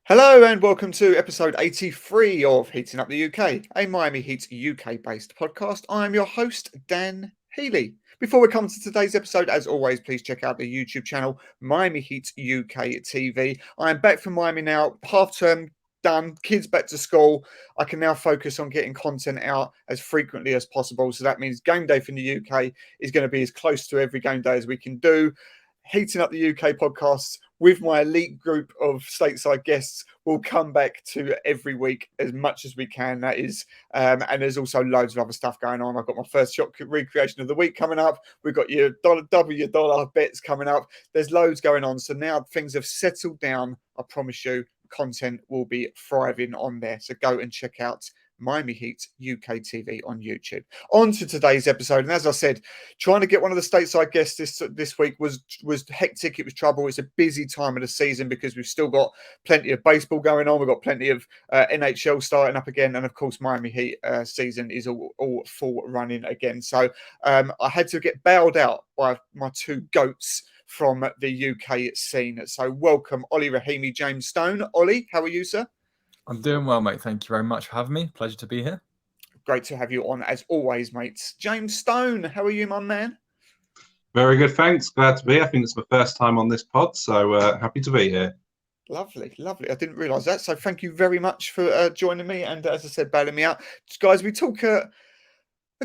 Hello and welcome to episode 83 of Heating Up the UK, a Miami Heat UK based podcast. I am your host, Dan Healy. Before we come to today's episode, as always, please check out the YouTube channel, Miami Heat UK TV. I am back from Miami now, half term done, kids back to school. I can now focus on getting content out as frequently as possible. So that means game day from the UK is going to be as close to every game day as we can do. Heating Up the UK podcasts with my elite group of stateside guests will come back to every week as much as we can. That is, and there's also loads of other stuff going on. I've got my first shot recreation of the week coming up. We've got your double your dollar bets coming up. There's loads going on. So now things have settled down. I promise you, content will be thriving on there. So go and check out Miami Heat UK TV on YouTube. On to today's episode, and as I said, trying to get one of the stateside guests this week was hectic. It was trouble. It's a busy time of the season because we've still got plenty of baseball going on. We've got plenty of NHL starting up again, and of course, Miami Heat season is all full running again. So I had to get bailed out by my two goats from the UK scene. So welcome, Olly, Rahimi, James Stone. Olly, how are you, sir? I'm doing well, mate. Thank you very much for having me. Pleasure to be here. Great to have you on as always, mates. James Stone, how are you, my man? Very good, thanks. Glad to be here. I think it's my first time on this pod, so happy to be here. Lovely, lovely. I didn't realise that. So thank you very much for joining me. And as I said, bailing me out. Guys, we talk a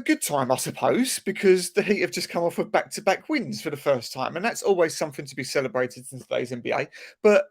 good time, I suppose, because the Heat have just come off of back-to-back wins for the first time. And that's always something to be celebrated in today's NBA. But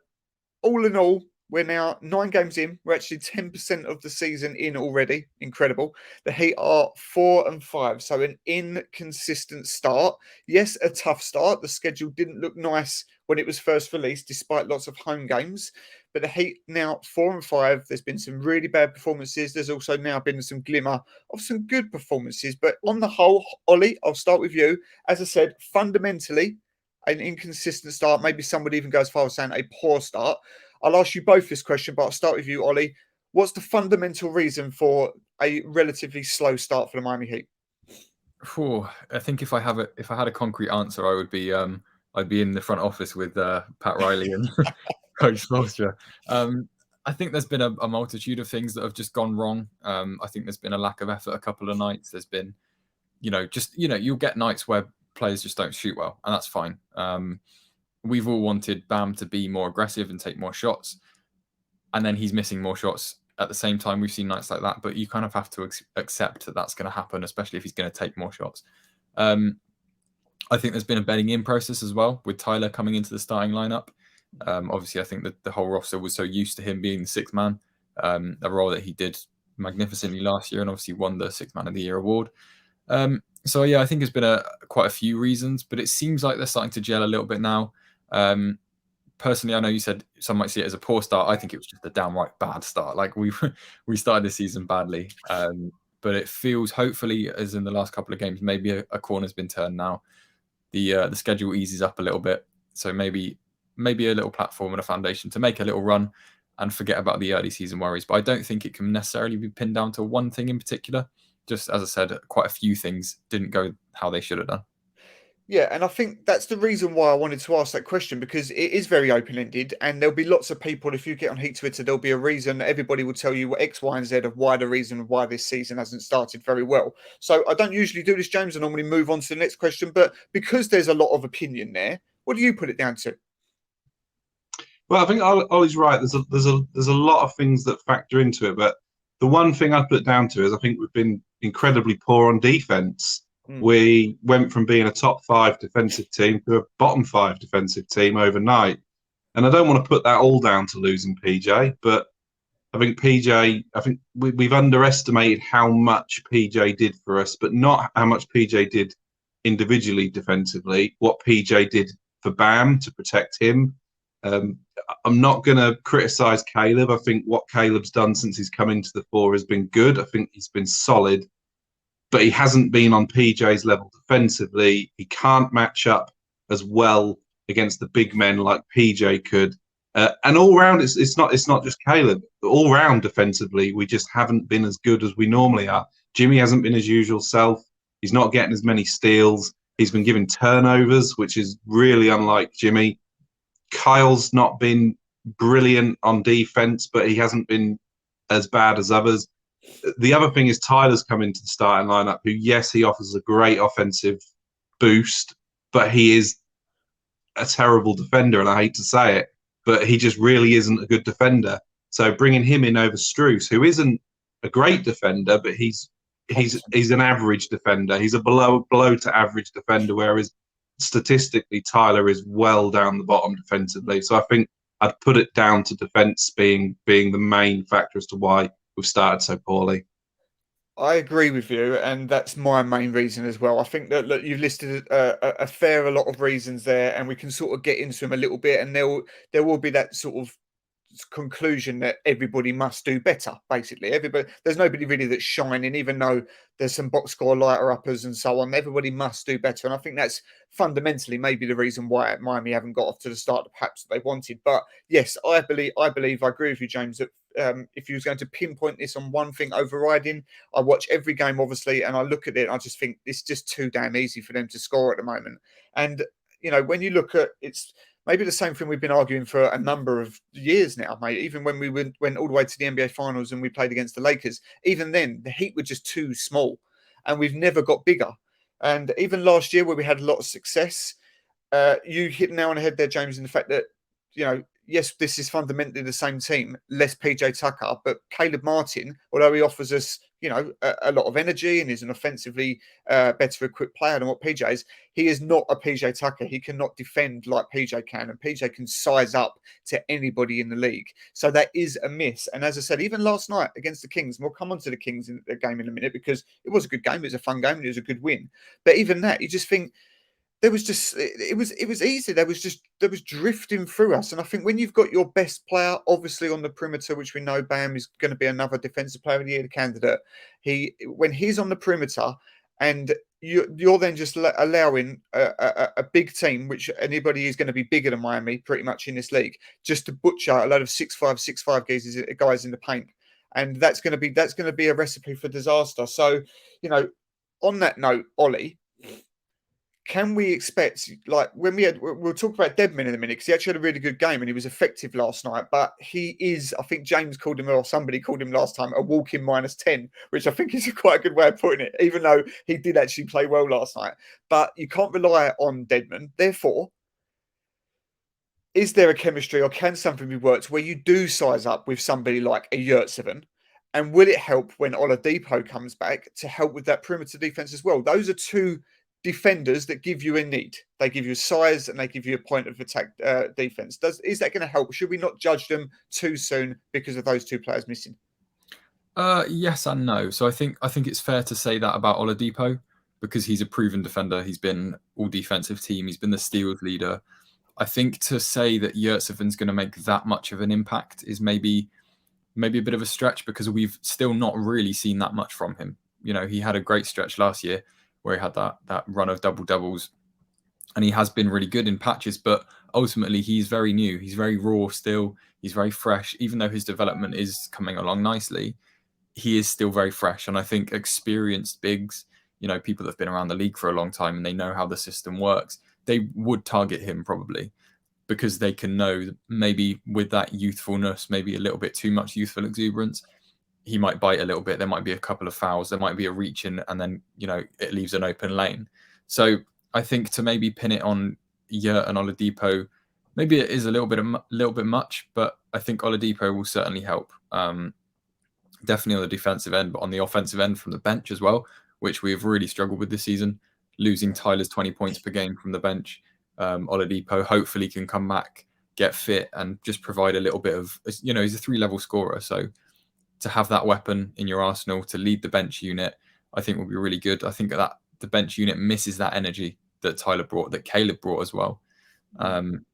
all in all, we're now 9 games in. We're actually 10% of the season in already. Incredible. The Heat are 4-5, so an inconsistent start. Yes, a tough start. The schedule didn't look nice when it was first released, despite lots of home games. But the Heat now 4-5. There's been some really bad performances. There's also now been some glimmer of some good performances. But on the whole, Olly, I'll start with you. As I said, fundamentally, an inconsistent start. Maybe somebody even goes as far as saying a poor start. I'll ask you both this question, but I'll start with you, Olly. What's the fundamental reason for a relatively slow start for the Miami Heat? I think if I had a concrete answer, I would be I'd be in the front office with Pat Riley and Coach Spoelstra. I think there's been a multitude of things that have just gone wrong. I think there's been a lack of effort a couple of nights. There's been, you'll get nights where players just don't shoot well, and that's fine. We've all wanted Bam to be more aggressive and take more shots, and then he's missing more shots at the same time. We've seen nights like that, but you kind of have to accept that that's going to happen, especially if he's going to take more shots. I think there's been a bedding in process as well with Tyler coming into the starting lineup. Obviously, I think that the whole roster was so used to him being the sixth man, a role that he did magnificently last year and obviously won the Sixth Man of the Year award. So yeah, I think there's been quite a few reasons, but it seems like they're starting to gel a little bit now. Personally, I know you said some might see it as a poor start. I think it was just a downright bad start. Like we started the season badly, but it feels, hopefully, as in the last couple of games, maybe a corner's been turned now. The schedule eases up a little bit, so maybe a little platform and a foundation to make a little run and forget about the early season worries. But I don't think it can necessarily be pinned down to one thing in particular. Just as I said, quite a few things didn't go how they should have done. Yeah, and I think that's the reason why I wanted to ask that question, because it is very open-ended, and there'll be lots of people, if you get on Heat Twitter, there'll be a reason. Everybody will tell you X, Y, and Z of why the reason why this season hasn't started very well. So I don't usually do this, James. I normally move on to the next question, but because there's a lot of opinion there, what do you put it down to? Well, I think Ollie's right. There's a lot of things that factor into it, but the one thing I'd put it down to is I think we've been incredibly poor on defense. We went from being a top 5 defensive team to a bottom 5 defensive team overnight. And I don't want to put that all down to losing PJ, but I think we've underestimated how much PJ did for us, but not how much PJ did individually defensively, what PJ did for Bam to protect him. I'm not going to criticize Caleb. I think what Caleb's done since he's come into the 4 has been good. I think he's been solid. But he hasn't been on PJ's level defensively. He can't match up as well against the big men like PJ could. And all round, it's not just Caleb. All round defensively, we just haven't been as good as we normally are. Jimmy hasn't been his usual self. He's not getting as many steals. He's been giving turnovers, which is really unlike Jimmy. Kyle's not been brilliant on defense, but he hasn't been as bad as others. The other thing is Tyler's come into the starting lineup, who, yes, he offers a great offensive boost, but he is a terrible defender, and I hate to say it, but he just really isn't a good defender. So bringing him in over Struce, who isn't a great defender, but he's an average defender. He's a below to average defender, whereas statistically Tyler is well down the bottom defensively. So I think I'd put it down to defence being the main factor as to why we've started so poorly. I agree with you, and that's my main reason as well. I think that, look, you've listed a lot of reasons there, and we can sort of get into them a little bit, and there will be that sort of conclusion that everybody must do better. Basically, everybody, there's nobody really that's shining, even though there's some box score lighter uppers and so on. Everybody must do better, and I think that's fundamentally maybe the reason why Miami haven't got off to the start that perhaps they wanted. But yes, I agree with you, James, that if you was going to pinpoint this on one thing overriding, I watch every game obviously, and I look at it and I just think it's just too damn easy for them to score at the moment. And when you look at, it's maybe the same thing we've been arguing for a number of years now, mate. Even when we went all the way to the NBA Finals and we played against the Lakers, even then the Heat were just too small, and we've never got bigger. And even last year, where we had a lot of success, you hit the nail on the head there, James, in the fact that yes, this is fundamentally the same team, less PJ Tucker, but Caleb Martin, although he offers us a lot of energy and is an offensively better equipped player than what PJ is, he is not a PJ Tucker. He cannot defend like PJ can, and PJ can size up to anybody in the league. So that is a miss. And as I said, even last night against the Kings, and we'll come on to the Kings in the game in a minute, because it was a good game, it was a fun game, and it was a good win. But even that, you just think, there was just it was easy. There was drifting through us, and I think when you've got your best player obviously on the perimeter, which we know Bam is going to be another defensive player of the year candidate. When he's on the perimeter, and you're then just allowing a big team, which anybody is going to be bigger than Miami pretty much in this league, just to butcher a load of 6'5" guys in the paint, and that's going to be a recipe for disaster. So, on that note, Ollie, can we expect, like, we'll talk about Deadman in a minute, because he actually had a really good game and he was effective last night, but he is, I think James called him, or somebody called him last time, a walking -10, which I think is quite a good way of putting it, even though he did actually play well last night. But you can't rely on Deadman. Therefore, is there a chemistry, or can something be worked where you do size up with somebody like a Yurtseven? And will it help when Oladipo comes back to help with that perimeter defense as well? Those are two defenders that give you a need. They give you size and they give you a point of attack defense. Is that going to help? Should we not judge them too soon because of those two players missing? Yes and no. So I think it's fair to say that about Oladipo, because he's a proven defender. He's been all defensive team. He's been the steals leader. I think to say that Yurtseven's going to make that much of an impact is maybe a bit of a stretch, because we've still not really seen that much from him. He had a great stretch last year where he had that run of double-doubles, and he has been really good in patches, but ultimately he's very new. He's very raw still. He's very fresh. Even though his development is coming along nicely, he is still very fresh. And I think experienced bigs, people that have been around the league for a long time and they know how the system works, they would target him probably, because they can know that maybe with that youthfulness, maybe a little bit too much youthful exuberance, he might bite a little bit. There might be a couple of fouls. There might be a reach in, and then, it leaves an open lane. So I think to maybe pin it on Yurt and Oladipo, maybe it is a little bit much, but I think Oladipo will certainly help. Definitely on the defensive end, but on the offensive end from the bench as well, which we've really struggled with this season, losing Tyler's 20 points per game from the bench. Oladipo hopefully can come back, get fit, and just provide a little bit of, he's a 3-level scorer. So to have that weapon in your arsenal to lead the bench unit, I think will be really good. I think that the bench unit misses that energy that Tyler brought, that Caleb brought as well. And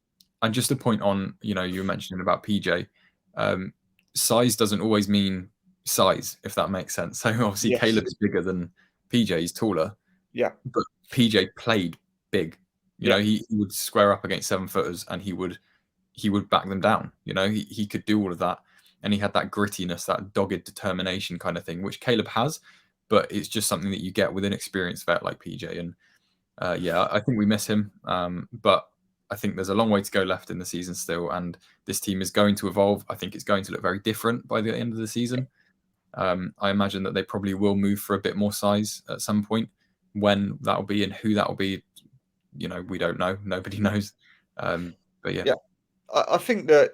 just a point on, you were mentioning about PJ, size doesn't always mean size, if that makes sense. So obviously yes. Caleb is bigger than PJ, he's taller. Yeah. But PJ played big. You know, he would square up against 7-footers and he would back them down. He could do all of that. And he had that grittiness, that dogged determination kind of thing, which Caleb has, but it's just something that you get with an experienced vet like PJ. And I think we miss him. But I think there's a long way to go left in the season still, and this team is going to evolve. I think it's going to look very different by the end of the season. I imagine that they probably will move for a bit more size at some point. When that will be and who that will be, we don't know. Nobody knows. But yeah. I think that,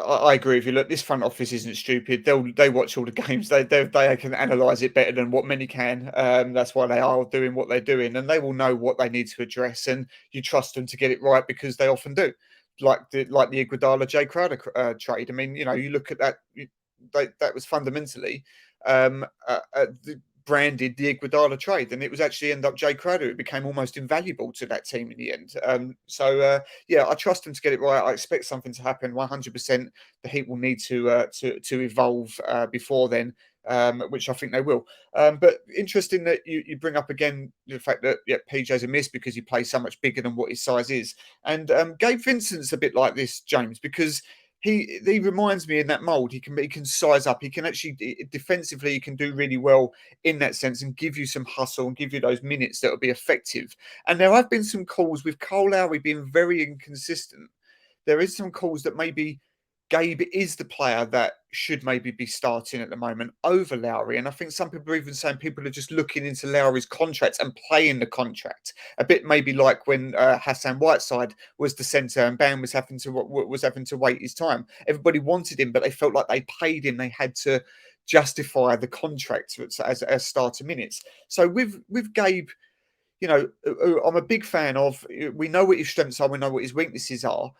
I agree with you. Look, this front office isn't stupid. They watch all the games. They can analyse it better than what many can. That's why they are doing what they're doing, and they will know what they need to address. And you trust them to get it right because they often do. Like the Iguodala Jay Crowder trade. I mean, you look at that. That was fundamentally branded the Iguodala trade, and it was actually end up Jay Crowder. It became almost invaluable to that team in the end. I trust them to get it right. I expect something to happen. 100%. The Heat will need to evolve before then, which I think they will. But interesting that you bring up again the fact that PJ's a miss because he plays so much bigger than what his size is, and Gabe Vincent's a bit like this, James, because he reminds me in that mold. He can size up. He can actually defensively. He can do really well in that sense and give you some hustle and give you those minutes that will be effective. And there have been some calls with Kyle Lowry being very inconsistent. There is some calls that maybe Gabe is the player that should maybe be starting at the moment over Lowry. And I think some people are even saying people are just looking into Lowry's contract and playing the contract. A bit maybe like when Hassan Whiteside was the centre and Bam was having to wait his time. Everybody wanted him, but they felt like they paid him. They had to justify the contract as starter minutes. So with Gabe, I'm a big fan of. We know what his strengths are. We know what his weaknesses are.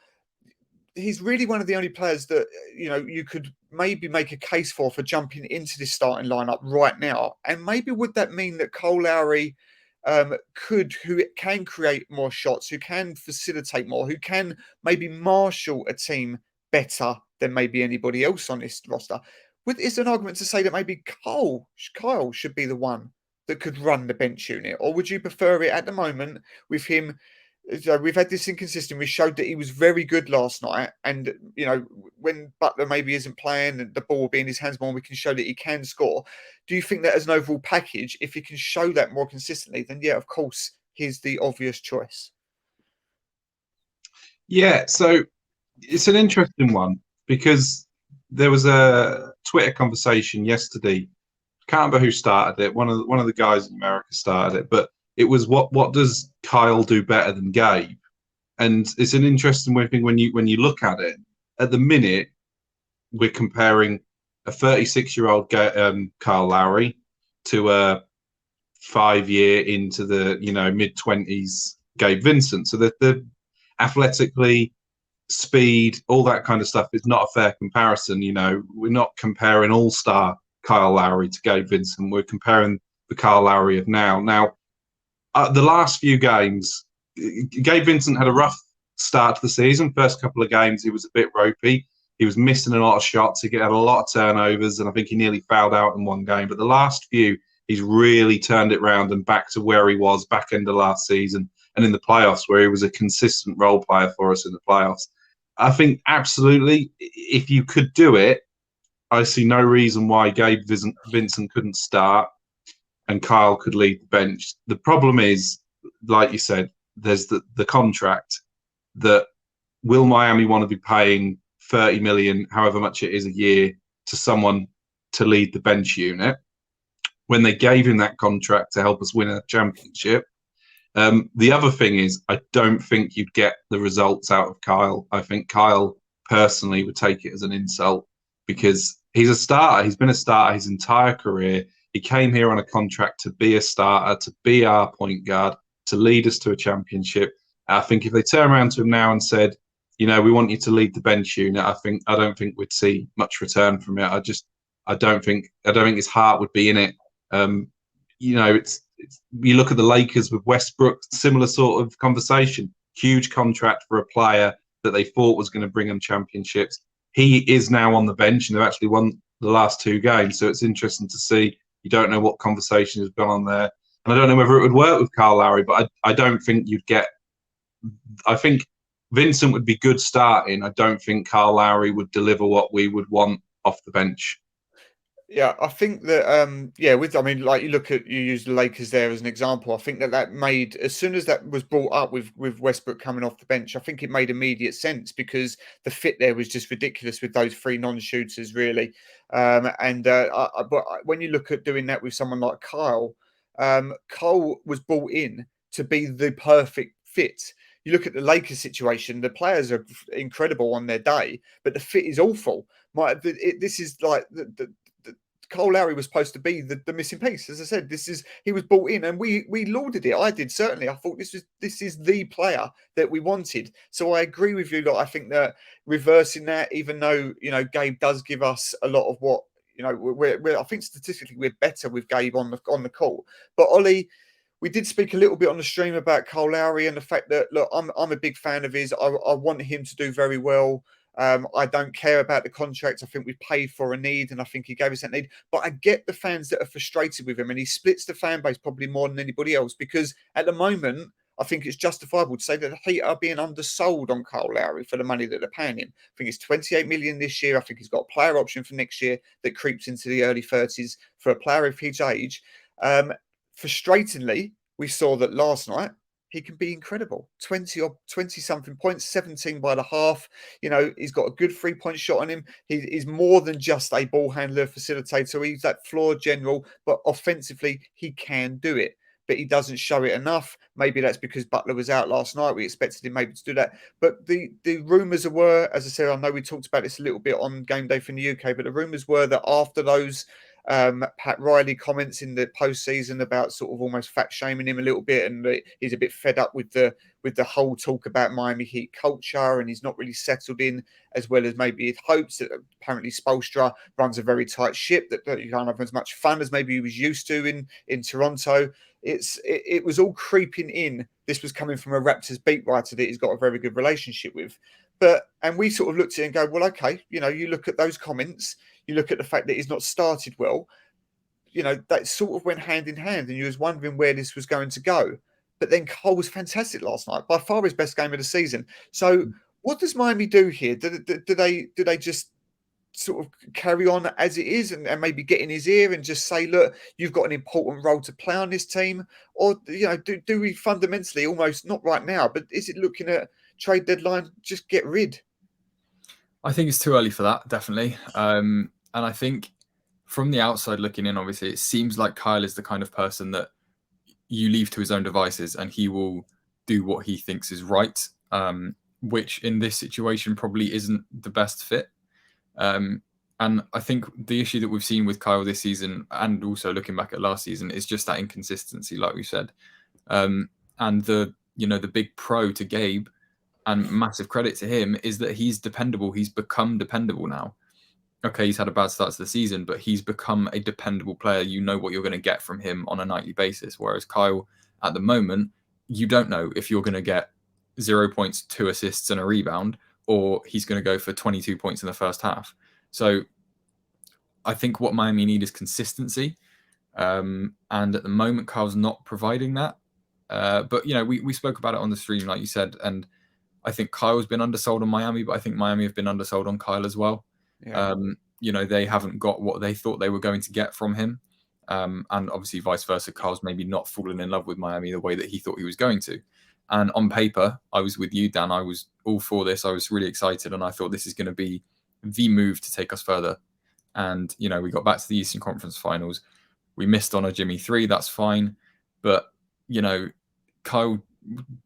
He's really one of the only players that you could maybe make a case for jumping into this starting lineup right now. And maybe would that mean that Kyle Lowry who can create more shots, who can facilitate more, who can maybe marshal a team better than maybe anybody else on this roster? Is an argument to say that maybe Kyle should be the one that could run the bench unit, or would you prefer it at the moment with him? So we've had this inconsistent. We showed that he was very good last night, and when Butler maybe isn't playing and the ball will be in his hands more, we can show that he can score. Do you think that as an overall package, if he can show that more consistently, then of course he's the obvious choice? Yeah, so it's an interesting one because there was a Twitter conversation yesterday. Can't remember who started it. One of the guys in America started it, but it was what does Kyle do better than Gabe? And it's an interesting thing when you look at it. At the minute, we're comparing a 36-year-old Kyle Lowry to a 5-year into the mid-20s Gabe Vincent. So the athletically, speed, all that kind of stuff is not a fair comparison. We're not comparing all-star Kyle Lowry to Gabe Vincent. We're comparing the Kyle Lowry of now. Now, the last few games, Gabe Vincent had a rough start to the season. First couple of games, he was a bit ropey. He was missing a lot of shots. He had a lot of turnovers, and I think he nearly fouled out in one game. But the last few, he's really turned it around and back to where he was back end of last season and in the playoffs, where he was a consistent role player for us in the playoffs. I think absolutely, if you could do it, I see no reason why Gabe Vincent couldn't start and Kyle could lead the bench. The problem is, like you said, there's the contract that will Miami want to be paying $30 million, however much it is a year, to someone to lead the bench unit when they gave him that contract to help us win a championship. The other thing is, I don't think you'd get the results out of Kyle. I think Kyle personally would take it as an insult because he's a starter. He's been a starter his entire career. He came here on a contract to be a starter, to be our point guard, to lead us to a championship. I think if they turn around to him now and said, we want you to lead the bench unit, I don't think we'd see much return from it. I don't think his heart would be in it. You look at the Lakers with Westbrook, similar sort of conversation. Huge contract for a player that they thought was going to bring them championships. He is now on the bench, and they've actually won the last 2 games. So it's interesting to see. You don't know what conversation has gone on there. And I don't know whether it would work with Kyle Lowry, but I don't think you'd get... I think Vincent would be good starting. I don't think Kyle Lowry would deliver what we would want off the bench. Yeah, I think that I mean, like you use the Lakers there as an example. I think that made, as soon as that was brought up with Westbrook coming off the bench, I think it made immediate sense because the fit there was just ridiculous with those three non-shooters, really. But when you look at doing that with someone like Kyle, Kyle was brought in to be the perfect fit. You look at the Lakers situation; the players are incredible on their day, but the fit is awful. This is like the Kyle Lowry was supposed to be the missing piece. As I said, he was brought in, and we lauded it. I did, certainly. I thought this is the player that we wanted. So I agree with you. That I think that reversing that, even though Gabe does give us a lot of what I think statistically we're better with Gabe on the court. But Ollie, we did speak a little bit on the stream about Kyle Lowry and the fact that, look, I'm a big fan of his. I want him to do very well. I don't care about the contract. I think we paid for a need, and I think he gave us that need. But I get the fans that are frustrated with him, and he splits the fan base probably more than anybody else, because at the moment, I think it's justifiable to say that the Heat are being undersold on Kyle Lowry for the money that they're paying him. I think it's 28 million this year. I think he's got a player option for next year that creeps into the early 30s for a player of his age. Frustratingly, we saw that last night he can be incredible. 20 something points, 17 by the half. He's got a good 3-point shot on him. He's more than just a ball handler, facilitator. He's that floor general, but offensively, he can do it. But he doesn't show it enough. Maybe that's because Butler was out last night. We expected him maybe to do that. But the rumours were, as I said, I know we talked about this a little bit on Game Day from the UK, but the rumours were that after those Pat Riley comments in the postseason about sort of almost fat shaming him a little bit, and he's a bit fed up with the whole talk about Miami Heat culture, and he's not really settled in as well as maybe he'd hoped. That apparently Spoelstra runs a very tight ship that you can't have as much fun as maybe he was used to in Toronto. It was all creeping in. This was coming from a Raptors beat writer that he's got a very good relationship with. And we sort of looked at it and go, well, okay, you look at those comments, you look at the fact that he's not started well, that sort of went hand in hand, and you was wondering where this was going to go. But then Cole was fantastic last night, by far his best game of the season. So what does Miami do here? Do they just sort of carry on as it is and maybe get in his ear and just say, look, you've got an important role to play on this team? Or, do we fundamentally, almost not right now, but is it looking at trade deadline, just get rid? I think it's too early for that, definitely. And I think from the outside looking in, obviously, it seems like Kyle is the kind of person that you leave to his own devices and he will do what he thinks is right, which in this situation probably isn't the best fit. And I think the issue that we've seen with Kyle this season, and also looking back at last season, is just that inconsistency, like we said. And the big pro to Gabe, and massive credit to him, is that he's dependable. He's become dependable now. Okay, he's had a bad start to the season, but he's become a dependable player. You know what you're going to get from him on a nightly basis. Whereas Kyle, at the moment, you don't know if you're going to get 0 points, 2 assists, and a rebound, or he's going to go for 22 points in the first half. So I think what Miami need is consistency. And at the moment, Kyle's not providing that. But, we spoke about it on the stream, like you said, and I think Kyle's been undersold on Miami, but I think Miami have been undersold on Kyle as well. Yeah. They haven't got what they thought they were going to get from him. And obviously vice versa. Kyle's maybe not fallen in love with Miami the way that he thought he was going to. And on paper, I was with you, Dan. I was all for this. I was really excited, and I thought this is going to be the move to take us further. And, we got back to the Eastern Conference Finals. We missed on a Jimmy 3. That's fine. But, Kyle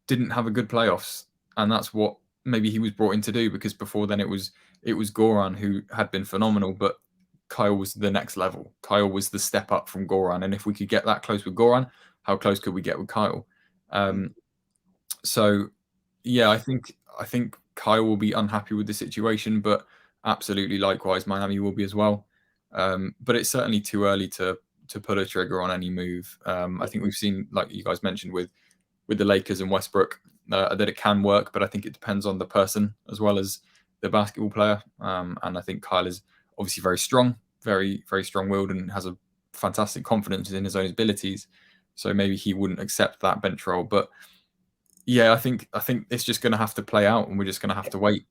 didn't have a good playoffs. And that's what maybe he was brought in to do, because before then it was Goran who had been phenomenal, but Kyle was the next level. Kyle was the step up from Goran. And if we could get that close with Goran, how close could we get with Kyle? So, yeah, I think Kyle will be unhappy with the situation, but absolutely likewise, Miami will be as well. But it's certainly too early to pull a trigger on any move. I think we've seen, like you guys mentioned, with the Lakers and Westbrook, that it can work, but I think it depends on the person as well as the basketball player. And I think Kyle is obviously very strong, very, very strong-willed, and has a fantastic confidence in his own abilities. So maybe he wouldn't accept that bench role. But yeah, I think it's just going to have to play out, and we're just going to have to wait.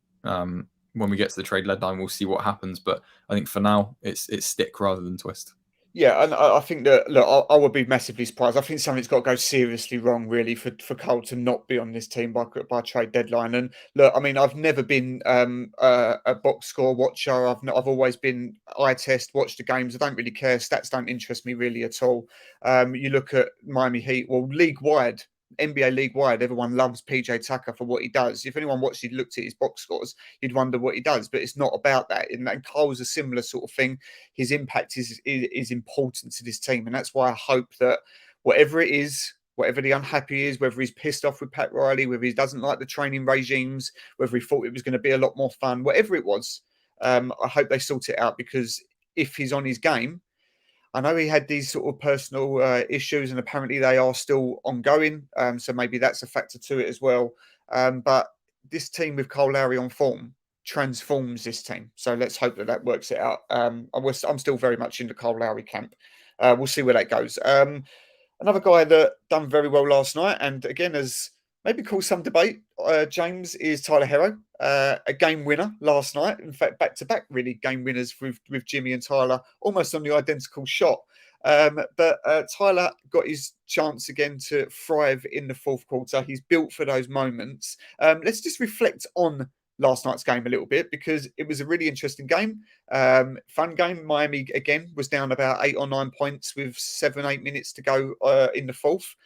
when we get to the trade deadline, we'll see what happens. But I think for now, it's stick rather than twist. Yeah, and I think that, look, I would be massively surprised. I think something's got to go seriously wrong, really, for Cole to not be on this team by trade deadline. And look, I mean, I've never been a box score watcher. I've always been eye test, watch the games. I don't really care. Stats don't interest me really at all. You look at Miami Heat, well, league wide. NBA league wide, everyone loves PJ Tucker for what he does. If anyone looked at his box scores, you'd wonder what he does, but it's not about that. And Cole's a similar sort of thing. His impact is important to this team, and that's why I hope that whatever it is, whatever the unhappy is, whether he's pissed off with Pat Riley, whether he doesn't like the training regimes, whether he thought it was going to be a lot more fun, whatever it was, I hope they sort it out, because if he's on his game, I know he had these sort of personal issues, and apparently they are still ongoing. So maybe that's a factor to it as well. But this team with Kyle Lowry on form transforms this team. So let's hope that works it out. I'm still very much in the Kyle Lowry camp. We'll see where that goes. Another guy that done very well last night, and again, has maybe caused some debate, James, is Tyler Herro. A game winner last night. In fact, back-to-back really game winners with Jimmy and Tyler, almost on the identical shot. But Tyler got his chance again to thrive in the fourth quarter. He's built for those moments. Let's just reflect on last night's game a little bit, because it was a really interesting game. Fun game. Miami, again, was down about 8 or 9 points with 7-8 minutes to go in the fourth.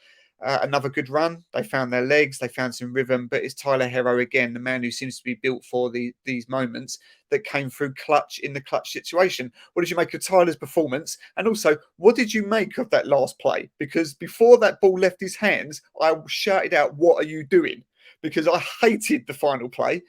Another good run. They found their legs. They found some rhythm. But it's Tyler Herro again, the man who seems to be built for these moments, that came through clutch in the clutch situation. What did you make of Tyler's performance? And also, what did you make of that last play? Because before that ball left his hands, I shouted out, "What are you doing?" Because I hated the final play.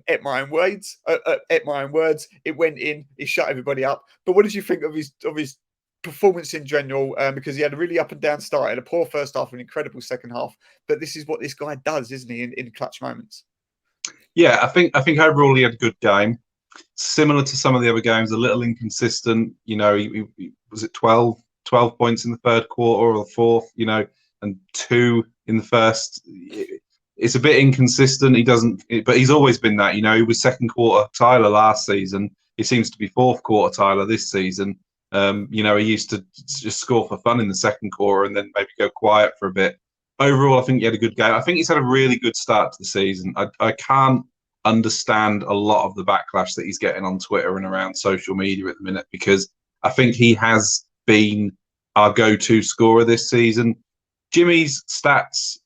At my own words, it went in. He shut everybody up. But what did you think of his performance in general? Because he had a really up and down start, and a poor first half, an incredible second half. But this is what this guy does, isn't he? In clutch moments. Yeah, I think overall he had a good game. Similar to some of the other games, a little inconsistent. You know, he was it 12 points in the third quarter or the fourth. You know, and 2 in the first. It's a bit inconsistent. He doesn't, but he's always been that. You know, he was second quarter Tyler last season. He seems to be fourth quarter Tyler this season. You know, he used to just score for fun in the second quarter and then maybe go quiet for a bit. Overall, I think he had a good game. I think he's had a really good start to the season. I can't understand a lot of the backlash that he's getting on Twitter and around social media at the minute, because I think he has been our go-to scorer this season. Jimmy's stats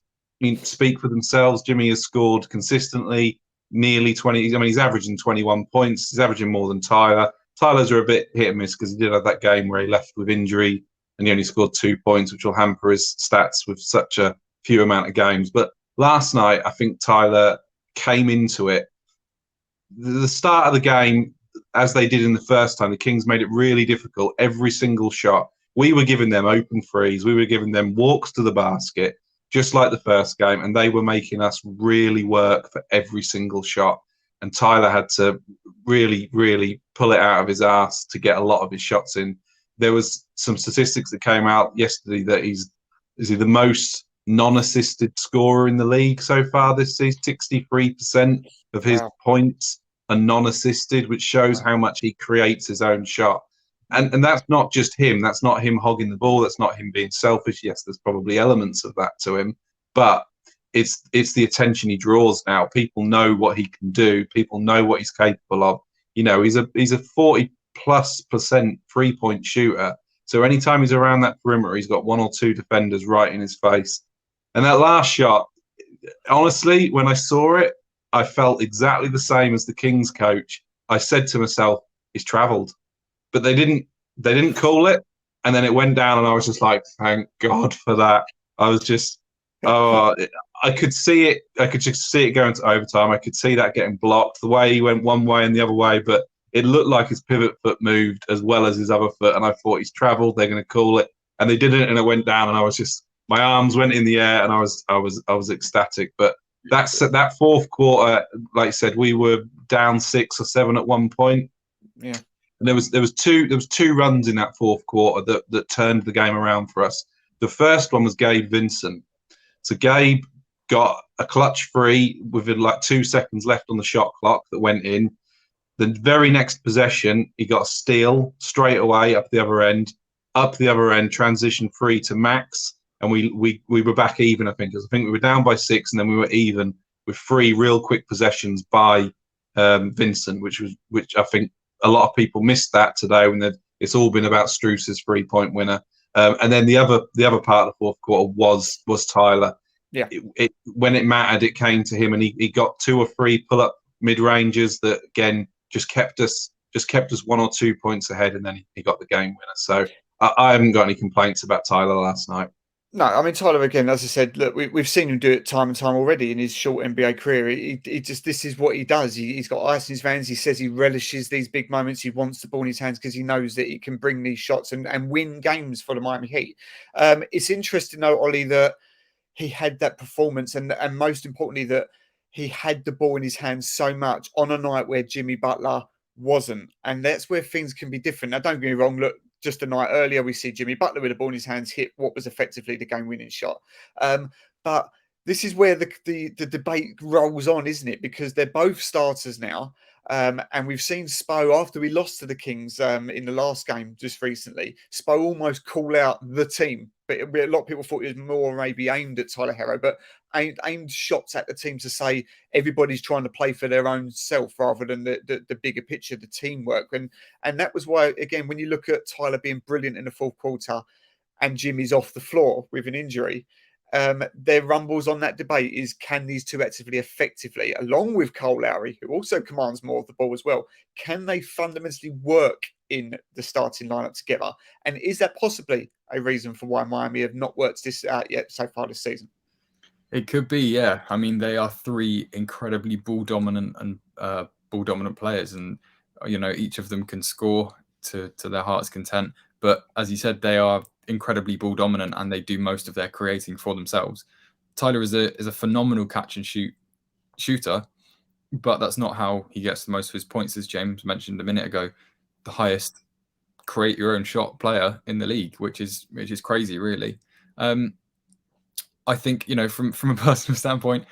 speak for themselves. Jimmy has scored consistently nearly 20. I mean, he's averaging 21 points. He's averaging more than Tyler. Tyler's are a bit hit and miss, because he did have that game where he left with injury and he only scored 2 points, which will hamper his stats with such a few amount of games. But last night, I think Tyler came into it. The start of the game, as they did in the first time, the Kings made it really difficult. Every single shot, we were giving them open threes. We were giving them walks to the basket, just like the first game, and they were making us really work for every single shot. And Tyler had to really, really pull it out of his ass to get a lot of his shots in. There was some statistics that came out yesterday that is he the most non-assisted scorer in the league so far this season. 63% of his points are non-assisted, which shows how much he creates his own shot. And that's not just him. That's not him hogging the ball. That's not him being selfish. Yes, there's probably elements of that to him, but it's the attention he draws now. People know what he can do. People know what he's capable of. You know, he's a 40+% 3-point shooter. So anytime he's around that perimeter, he's got 1 or 2 defenders right in his face. And that last shot, honestly, when I saw it, I felt exactly the same as the Kings coach. I said to myself, he's travelled. But they didn't call it, and then it went down, and I was just like, thank God for that. I was just, I could see it. I could just see it going to overtime. I could see that getting blocked. The way he went one way and the other way, but it looked like his pivot foot moved as well as his other foot, and I thought he's travelled. They're going to call it, and they didn't, and it went down, and I was just, my arms went in the air, and I was ecstatic. But that fourth quarter, like I said, we were down 6 or 7 at one point. Yeah. And there was two runs in that fourth quarter that turned the game around for us. The first one was Gabe Vincent. So Gabe got a clutch free with like 2 seconds left on the shot clock that went in. The very next possession, he got a steal straight away up the other end, transition free to Max, and we were back even. I think we were down by 6, and then we were even with 3 real quick possessions by Vincent, which I think a lot of people missed that today when it's all been about Struce's 3-point winner. And then the other part of the fourth quarter was Tyler. Yeah. When it mattered, it came to him, and he got 2 or 3 pull-up mid-ranges that again just kept us 1 or 2 points ahead, and then he got the game winner. So I haven't got any complaints about Tyler last night. No, I mean, Tyler, again, as I said, look, we've seen him do it time and time already in his short NBA career. He just, this is what he does. He's got ice in his veins. He says he relishes these big moments. He wants the ball in his hands because he knows that he can bring these shots and win games for the Miami Heat. It's interesting, though, Ollie, that he had that performance and most importantly, that he had the ball in his hands so much on a night where Jimmy Butler wasn't. And that's where things can be different. Now, don't get me wrong, look, just a night earlier, we see Jimmy Butler with the ball in his hands hit what was effectively the game-winning shot. But this is where the debate rolls on, isn't it? Because they're both starters now. And we've seen Spo, after we lost to the Kings in the last game just recently, Spo almost call out the team. But a lot of people thought it was more maybe aimed at Tyler Herro, but aimed shots at the team to say everybody's trying to play for their own self rather than the bigger picture, the teamwork. And that was why, again, when you look at Tyler being brilliant in the fourth quarter and Jimmy's off the floor with an injury, there rumbles on that debate is, can these two actively effectively, along with Kyle Lowry, who also commands more of the ball as well, can they fundamentally work in the starting lineup together? And is that possibly a reason for why Miami have not worked this out yet so far this season? It could be, yeah. I mean, they are 3 incredibly ball dominant players, and each of them can score to their heart's content. But as you said, they are incredibly ball dominant, and they do most of their creating for themselves. Tyler is a phenomenal catch and shoot shooter, but that's not how he gets the most of his points, as James mentioned a minute ago. The highest create your own shot player in the league, which is crazy, really. I think, from a personal standpoint,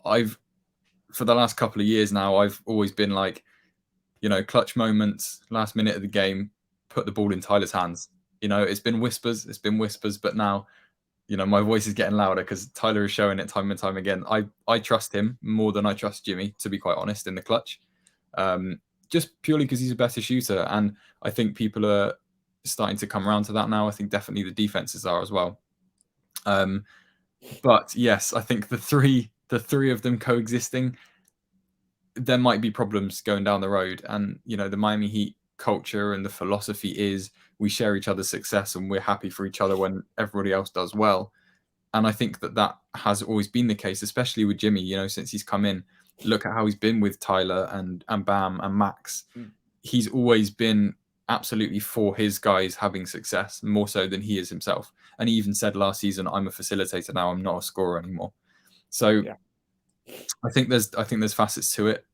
for the last couple of years now, I've always been like, clutch moments, last minute of the game, put the ball in Tyler's hands. It's been whispers, but now, my voice is getting louder because Tyler is showing it time and time again. I trust him more than I trust Jimmy, to be quite honest, in the clutch. Just purely because he's a better shooter. And I think people are starting to come around to that now. I think definitely the defenses are as well. But yes, I think the three of them coexisting, there might be problems going down the road. And, the Miami Heat culture and the philosophy is we share each other's success and we're happy for each other when everybody else does well. And I think that has always been the case, especially with Jimmy, since he's come in. Look at how he's been with Tyler and Bam and Max. He's always been absolutely for his guys having success, more so than he is himself. And he even said last season, I'm a facilitator now, I'm not a scorer anymore. So yeah. I think there's facets to it.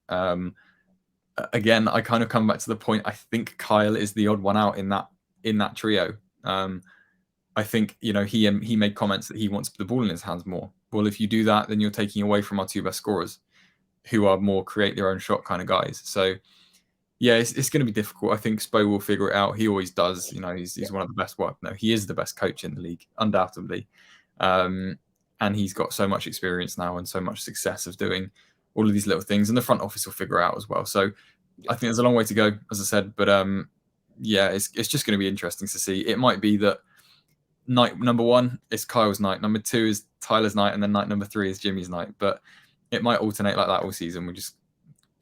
Again, I kind of come back to the point, I think Kyle is the odd one out in that trio. I think, he made comments that he wants the ball in his hands more. Well, if you do that, then you're taking away from our 2 best scorers, who are more create their own shot kind of guys. So yeah, it's going to be difficult. I think Spo will figure it out. He always does. He's one of the best. Well, no, he is the best coach in the league, undoubtedly. And he's got so much experience now and so much success of doing all of these little things. And the front office will figure it out as well. So I think there's a long way to go, as I said. But yeah, it's just going to be interesting to see. It might be that night number 1 is Kyle's night, number 2 is Tyler's night, and then night number 3 is Jimmy's night. But it might alternate like that all season. We just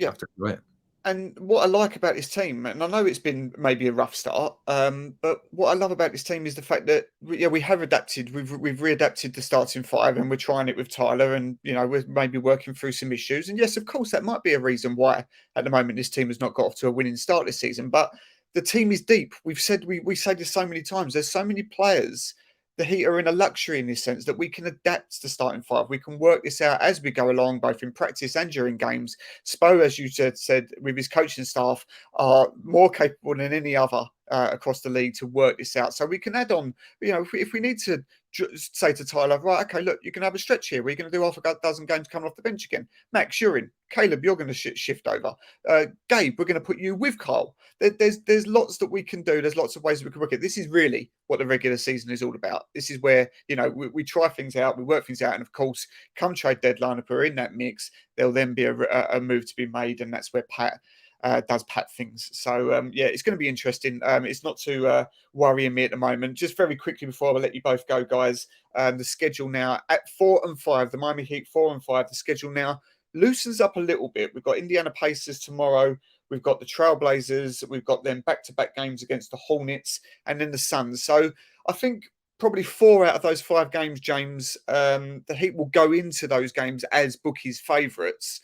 have to do it. And what I like about this team, and I know it's been maybe a rough start, but what I love about this team is the fact that we have adapted. We've readapted the starting 5, and we're trying it with Tyler, and we're maybe working through some issues. And yes, of course, that might be a reason why at the moment this team has not got off to a winning start this season. But the team is deep. We've said we say this so many times. There's so many players. The Heat are in a luxury in this sense that we can adapt to starting 5. We can work this out as we go along, both in practice and during games. Spo, as you said, with his coaching staff, are more capable than any other across the league to work this out. So we can add on, if we need to say to Tyler, right, okay, look, you can have a stretch here. We're going to do half a dozen games coming off the bench again. Max, you're in. Caleb, you're going to shift over. Gabe, we're going to put you with Kyle. There's lots that we can do. There's lots of ways we can work it. This is really what the regular season is all about. This is where, we try things out, we work things out. And of course, come trade deadline, if we're in that mix, there'll then be a move to be made. And that's where Pat does Pat things. So, it's going to be interesting. It's not too worrying me at the moment. Just very quickly before I let you both go, guys, the schedule now at 4 and 5, the Miami Heat 4 and 5, the schedule now loosens up a little bit. We've got Indiana Pacers tomorrow. We've got the Trailblazers. We've got them back-to-back games against the Hornets and then the Suns. So I think probably 4 out of those 5 games, James, the Heat will go into those games as bookies' favourites.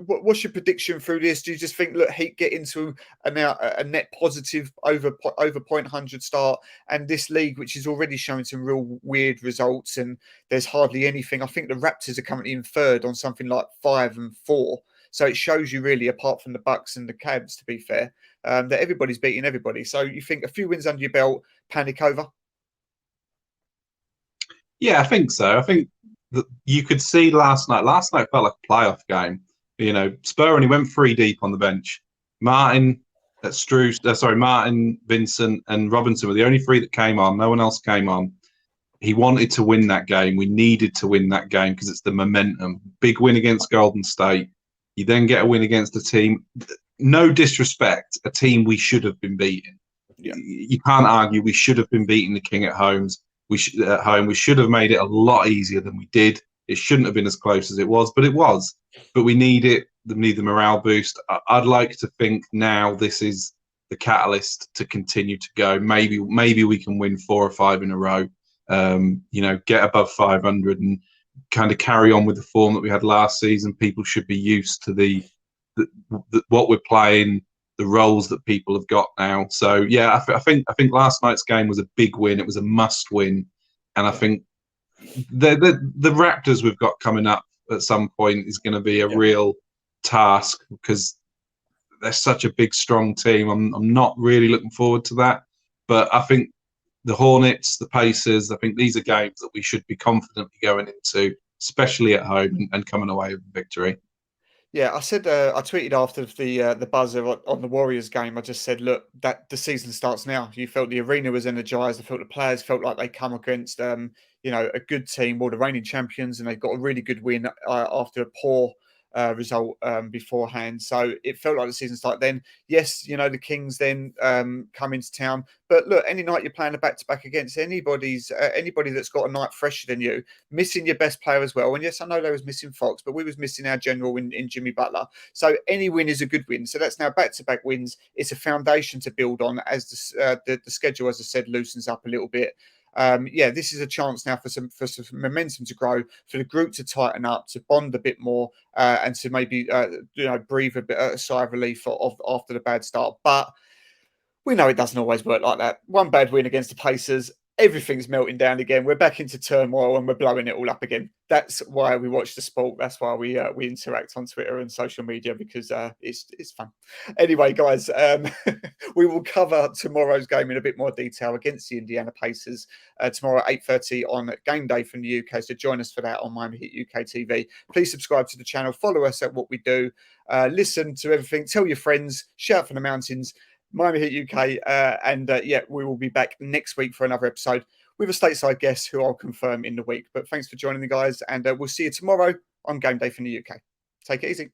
What's your prediction through this? Do you just think, look, Heat get into a net positive over 0.100 start, and this league, which is already showing some real weird results, and there's hardly anything. I think the Raptors are currently in third on something like 5 and 4. So it shows you really, apart from the Bucks and the Cavs, to be fair, that everybody's beating everybody. So you think a few wins under your belt, panic over? Yeah, I think so. I think that you could see last night felt like a playoff game. Spur only went 3 deep on the bench. Martin, Vincent, and Robinson were the only 3 that came on. No one else came on. He wanted to win that game. We needed to win that game because it's the momentum. Big win against Golden State. You then get a win against a team, no disrespect, a team we should have been beating. Yeah. You can't argue we should have been beating the King at home. We should have made it a lot easier than we did. It shouldn't have been as close as it was, but it was. But we need it. We need the morale boost. I'd like to think now this is the catalyst to continue to go. Maybe we can win 4 or 5 in a row. Get above 500 and kind of carry on with the form that we had last season. People should be used to the what we're playing, the roles that people have got now. So yeah, I think last night's game was a big win. It was a must win, and I think the Raptors we've got coming up at some point is going to be a real task because they're such a big, strong team. I'm not really looking forward to that, but I think the Hornets, the Pacers, I think these are games that we should be confidently going into, especially at home, and coming away with a victory. Yeah, I said I tweeted after the buzzer on the Warriors game. I just said, look, that the season starts now. You felt the arena was energized. I felt the players felt like they come against a good team, or the reigning champions, and they got a really good win after a poor result beforehand. So it felt like the season started then. Yes, the Kings then come into town. But look, any night you're playing a back-to-back against anybody that's got a night fresher than you, missing your best player as well. And yes, I know they was missing Fox, but we was missing our general in Jimmy Butler. So any win is a good win. So that's now back-to-back wins. It's a foundation to build on as the schedule, as I said, loosens up a little bit. This is a chance now for some momentum to grow, for the group to tighten up, to bond a bit more, and to maybe breathe a sigh of relief after the bad start. But we know it doesn't always work like that. One bad win against the Pacers, everything's melting down again. We're back into turmoil and we're blowing it all up again. That's why we watch the sport. That's why we interact on Twitter and social media, because it's fun. Anyway, guys, we will cover tomorrow's game in a bit more detail against the Indiana Pacers tomorrow at 8:30 on Game Day from the UK. So join us for that on Miami Heat UK TV. Please subscribe to the channel. Follow us at what we do. Listen to everything. Tell your friends. Shout from the mountains. Miami Heat UK, we will be back next week for another episode with a stateside guest who I'll confirm in the week. But thanks for joining me, guys, and we'll see you tomorrow on Game Day from the UK. Take it easy.